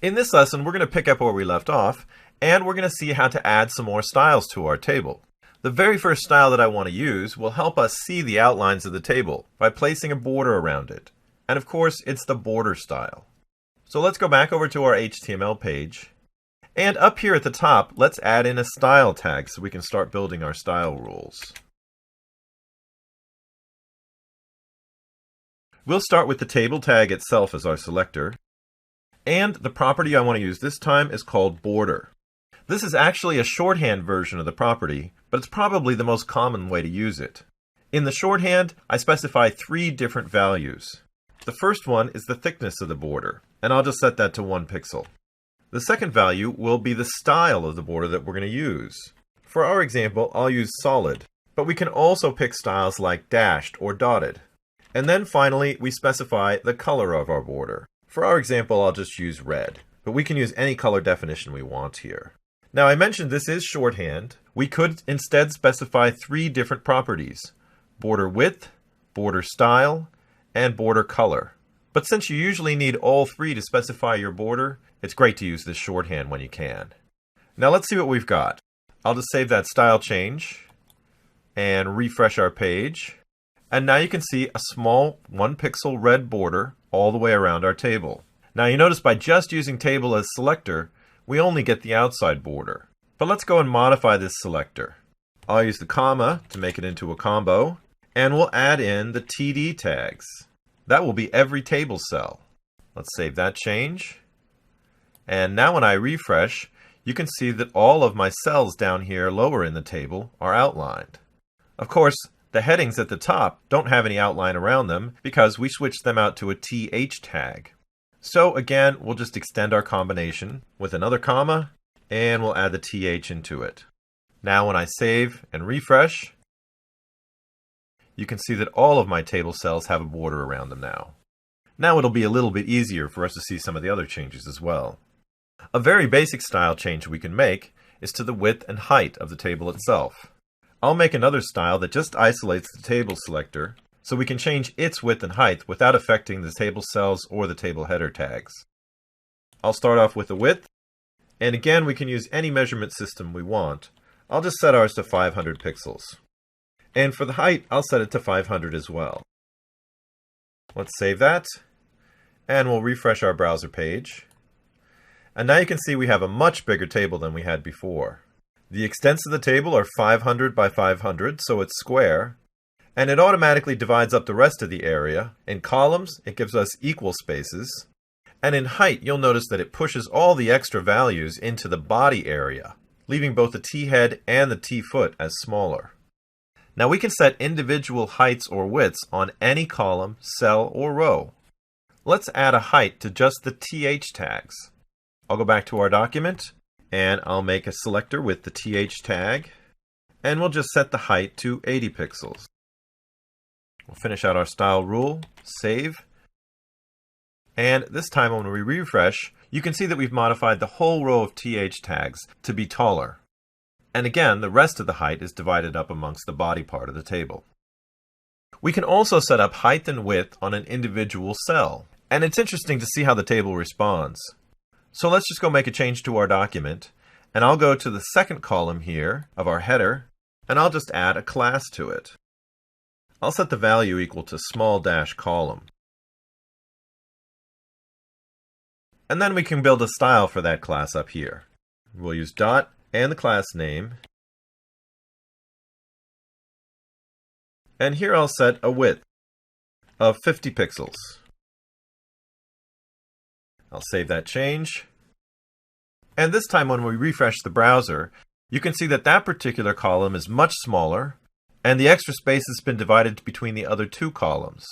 In this lesson, we're going to pick up where we left off, and we're going to see how to add some more styles to our table. The very first style that I want to use will help us see the outlines of the table by placing a border around it. And of course, it's the border style. So let's go back over to our HTML page. And up here at the top, let's add in a style tag so we can start building our style rules. We'll start with the table tag itself as our selector. And the property I want to use this time is called border. This is actually a shorthand version of the property, but it's probably the most common way to use it. In the shorthand, I specify 3 different values. The first one is the thickness of the border, and I'll just set that to 1 pixel. The second value will be the style of the border that we're going to use. For our example, I'll use solid, but we can also pick styles like dashed or dotted. And then finally, we specify the color of our border. For our example, I'll just use red, but we can use any color definition we want here. Now, I mentioned this is shorthand. We could instead specify 3 different properties: border width, border style, and border color. But since you usually need all 3 to specify your border, it's great to use this shorthand when you can. Now let's see what we've got. I'll just save that style change and refresh our page. And now you can see a small 1 pixel red border all the way around our table. Now you notice by just using table as selector, we only get the outside border. But let's go and modify this selector. I'll use the comma to make it into a combo, and we'll add in the TD tags. That will be every table cell. Let's save that change. And now when I refresh, you can see that all of my cells down here lower in the table are outlined. Of course, the headings at the top don't have any outline around them because we switched them out to a TH tag. So again, we'll just extend our combination with another comma, and we'll add the TH into it. Now when I save and refresh, you can see that all of my table cells have a border around them now. Now it'll be a little bit easier for us to see some of the other changes as well. A very basic style change we can make is to the width and height of the table itself. I'll make another style that just isolates the table selector, so we can change its width and height without affecting the table cells or the table header tags. I'll start off with the width, and again we can use any measurement system we want. I'll just set ours to 500 pixels. And for the height, I'll set it to 500 as well. Let's save that, and we'll refresh our browser page. And now you can see we have a much bigger table than we had before. The extents of the table are 500 by 500, so it's square, and it automatically divides up the rest of the area. In columns, it gives us equal spaces, and in height, you'll notice that it pushes all the extra values into the body area, leaving both the T-head and the T-foot as smaller. Now we can set individual heights or widths on any column, cell, or row. Let's add a height to just the TH tags. I'll go back to our document, and I'll make a selector with the TH tag, and we'll just set the height to 80 pixels. We'll finish out our style rule, save, and this time when we refresh, you can see that we've modified the whole row of TH tags to be taller. And again, the rest of the height is divided up amongst the body part of the table. We can also set up height and width on an individual cell, and it's interesting to see how the table responds. So let's just go make a change to our document, and I'll go to the second column here of our header, and I'll just add a class to it. I'll set the value equal to small dash column. And then we can build a style for that class up here. We'll use dot and the class name. And here I'll set a width of 50 pixels. I'll save that change. And this time when we refresh the browser, you can see that that particular column is much smaller, and the extra space has been divided between the other 2 columns.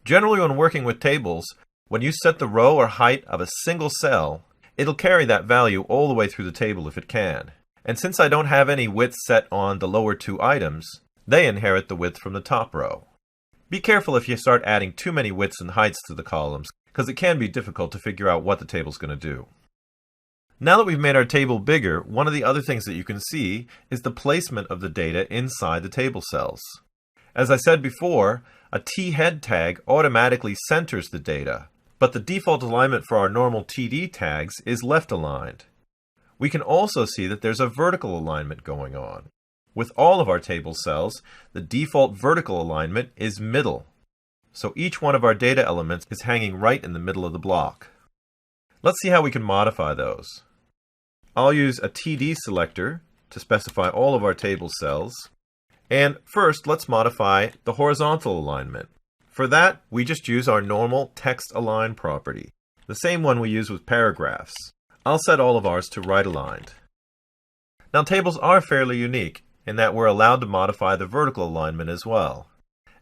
Generally, when working with tables, when you set the row or height of a single cell, it'll carry that value all the way through the table if it can. And since I don't have any width set on the lower 2 items, they inherit the width from the top row. Be careful if you start adding too many widths and heights to the columns, because it can be difficult to figure out what the table's going to do. Now that we've made our table bigger, one of the other things that you can see is the placement of the data inside the table cells. As I said before, a T-head tag automatically centers the data, but the default alignment for our normal TD tags is left aligned. We can also see that there's a vertical alignment going on. With all of our table cells, the default vertical alignment is middle. So each one of our data elements is hanging right in the middle of the block. Let's see how we can modify those. I'll use a TD selector to specify all of our table cells. And first, let's modify the horizontal alignment. For that, we just use our normal text align property, the same one we use with paragraphs. I'll set all of ours to right aligned. Now, tables are fairly unique in that we're allowed to modify the vertical alignment as well.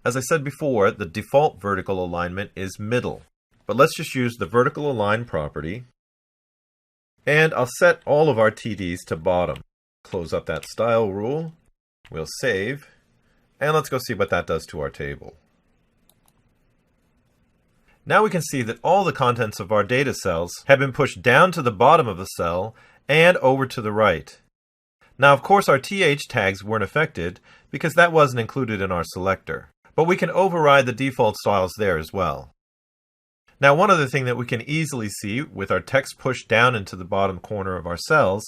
As I said before, the default vertical alignment is middle. But let's just use the vertical align property. And I'll set all of our TDs to bottom. Close up that style rule. We'll save. And let's go see what that does to our table. Now we can see that all the contents of our data cells have been pushed down to the bottom of the cell and over to the right. Now, of course, our TH tags weren't affected because that wasn't included in our selector. But we can override the default styles there as well. Now, one other thing that we can easily see with our text pushed down into the bottom corner of our cells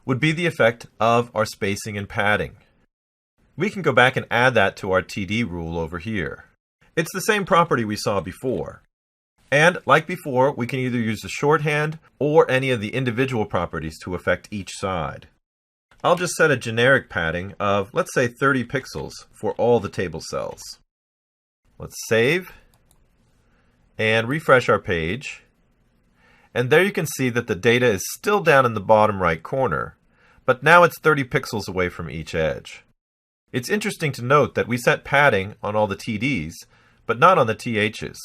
would be the effect of our spacing and padding. We can go back and add that to our TD rule over here. It's the same property we saw before. And like before, we can either use the shorthand or any of the individual properties to affect each side. I'll just set a generic padding of, let's say, 30 pixels for all the table cells. Let's save and refresh our page. And there you can see that the data is still down in the bottom right corner, but now it's 30 pixels away from each edge. It's interesting to note that we set padding on all the TDs, but not on the THs.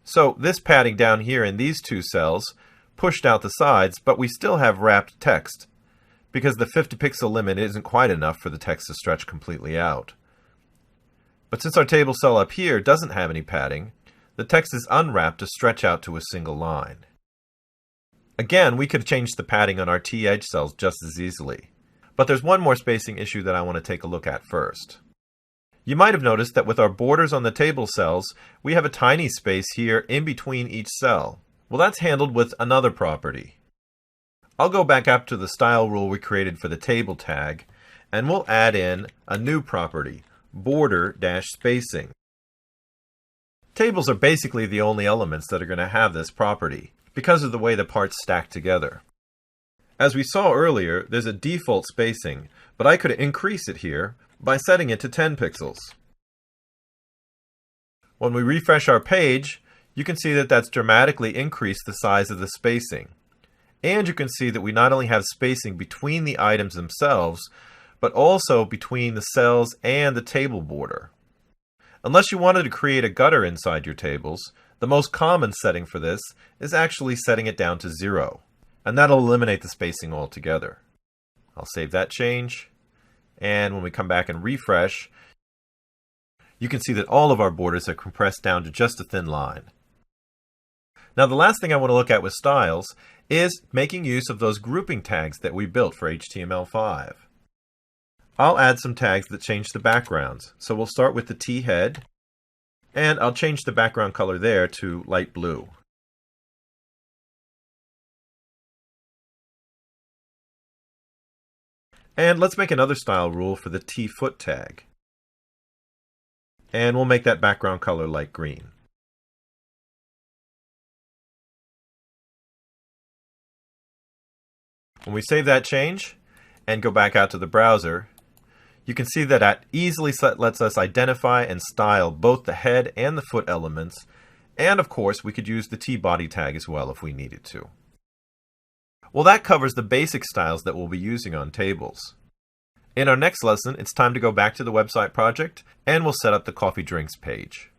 So this padding down here in these two cells pushed out the sides, but we still have wrapped text, because the 50 pixel limit isn't quite enough for the text to stretch completely out. But since our table cell up here doesn't have any padding, the text is unwrapped to stretch out to a single line. Again, we could change the padding on our TH cells just as easily. But there's one more spacing issue that I want to take a look at first. You might have noticed that with our borders on the table cells, we have a tiny space here in between each cell. Well, that's handled with another property. I'll go back up to the style rule we created for the table tag, and we'll add in a new property, border-spacing. Tables are basically the only elements that are going to have this property, because of the way the parts stack together. As we saw earlier, there's a default spacing, but I could increase it here by setting it to 10 pixels. When we refresh our page, you can see that that's dramatically increased the size of the spacing. And you can see that we not only have spacing between the items themselves, but also between the cells and the table border. Unless you wanted to create a gutter inside your tables, the most common setting for this is actually setting it down to 0. And that'll eliminate the spacing altogether. I'll save that change. And when we come back and refresh, you can see that all of our borders are compressed down to just a thin line. Now, the last thing I want to look at with styles is making use of those grouping tags that we built for HTML5. I'll add some tags that change the backgrounds. So we'll start with the T head, and I'll change the background color there to light blue. And let's make another style rule for the T foot tag. And we'll make that background color light green. When we save that change and go back out to the browser, you can see that that easily lets us identify and style both the head and the foot elements, and of course we could use the T-body tag as well if we needed to. Well, that covers the basic styles that we'll be using on tables. In our next lesson, it's time to go back to the website project and we'll set up the coffee drinks page.